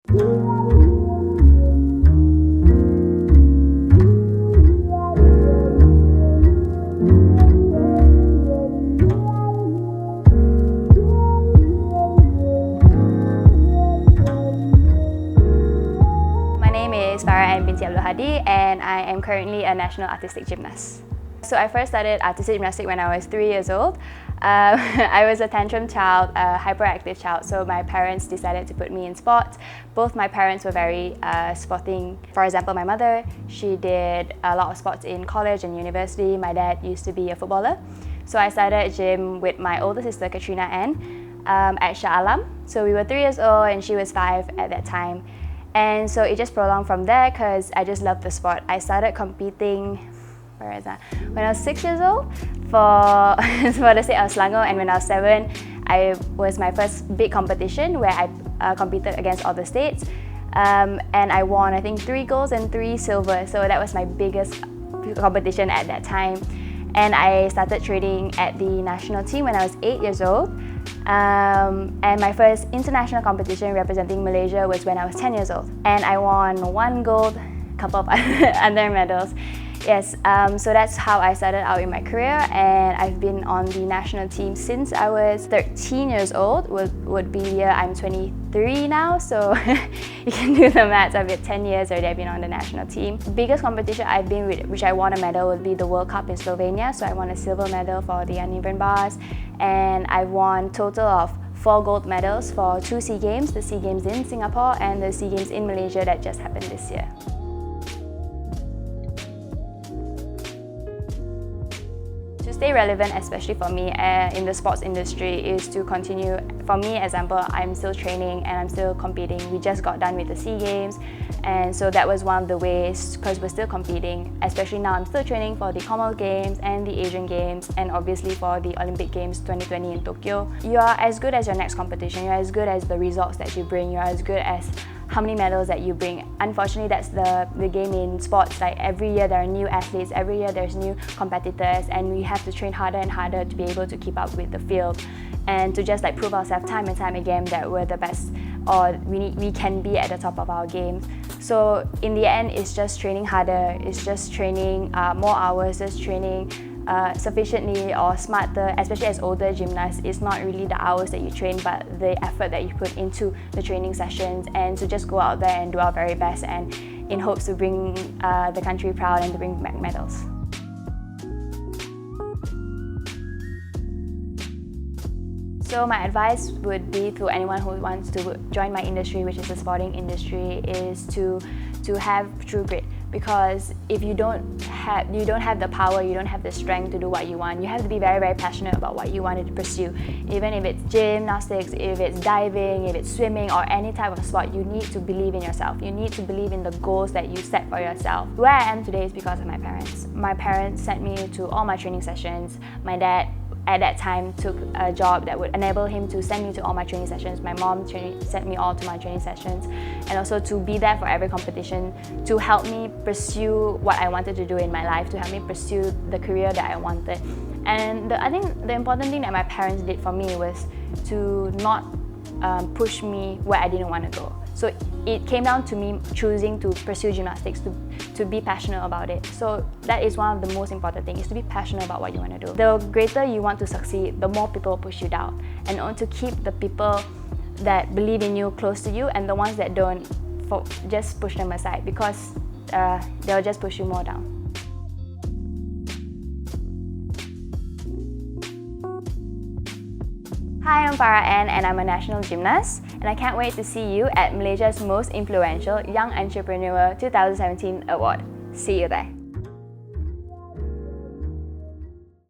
Farah and Abdul Hadi, and I am currently a national artistic gymnast. So I first started artistic gymnastics when I was 3 years old. I was a tantrum child, a hyperactive child, so my parents decided to put me in sports. Both my parents were very sporting. For example, my mother, she did a lot of sports in college and university. My dad used to be a footballer. So I started gym with my older sister, Katrina Ann, at Shah Alam. So we were 3 years old and she was 5 at that time. And so it just prolonged from there because I just loved the sport. I started competing, when I was 6 years old for the state of Selangor, and when I was 7, I was my first big competition where I competed against all the states. And I won, I think, 3 golds and 3 silver. So that was my biggest competition at that time. And I started training at the national team when I was 8 years old. And my first international competition representing Malaysia was when I was 10 years old. And I won 1 gold, a couple of other medals. Yes, so that's how I started out in my career, and I've been on the national team since I was 13 years old. Would be the year I'm 23 now, so you can do the maths. I've been 10 years already I've been on the national team. Biggest competition I've been with, which I won a medal, would be the World Cup in Slovenia. So I won a silver medal for the uneven bars, and I won total of 4 gold medals for 2 SEA Games, the SEA Games in Singapore and the SEA Games in Malaysia that just happened this year. To stay relevant, especially for me in the sports industry, is to continue. For me, example, I'm still training and I'm still competing. We just got done with the SEA Games, and so that was one of the ways, because we're still competing. Especially now, I'm still training for the Commonwealth Games and the Asian Games, and obviously for the Olympic Games 2020 in Tokyo. You are as good as your next competition. You're as good as the results that you bring. You're as good as how many medals that you bring. Unfortunately, that's the game in sports. Like every year there are new athletes, every year there's new competitors, and we have to train harder and harder to be able to keep up with the field and to just like prove ourselves time and time again that we're the best, or we can be at the top of our game. So in the end, it's just training harder, it's just training more hours, just training sufficiently or smarter, especially as older gymnasts. It's not really the hours that you train, but the effort that you put into the training sessions, and to just go out there and do our very best, and in hopes to bring the country proud and to bring back medals. So my advice would be to anyone who wants to join my industry, which is the sporting industry, is to have true grit. Because if you don't have the power, you don't have the strength to do what you want. You have to be very, very passionate about what you wanted to pursue. Even if it's gymnastics, if it's diving, if it's swimming, or any type of sport, you need to believe in yourself. You need to believe in the goals that you set for yourself. Where I am today is because of my parents. My parents sent me to all my training sessions. My dad, at that time, took a job that would enable him to send me to all my training sessions. My mom sent me all to my training sessions, and also to be there for every competition, to help me pursue what I wanted to do in my life, to help me pursue the career that I wanted. And I think the important thing that my parents did for me was to not push me where I didn't want to go. So it came down to me choosing to pursue gymnastics, to be passionate about it. So that is one of the most important things, is to be passionate about what you want to do. The greater you want to succeed, the more people push you down. And to keep the people that believe in you close to you, and the ones that don't, just push them aside, because they'll just push you more down. Hi, I'm Farah and I'm a national gymnast, and I can't wait to see you at Malaysia's Most Influential Young Entrepreneur 2017 Award. See you there.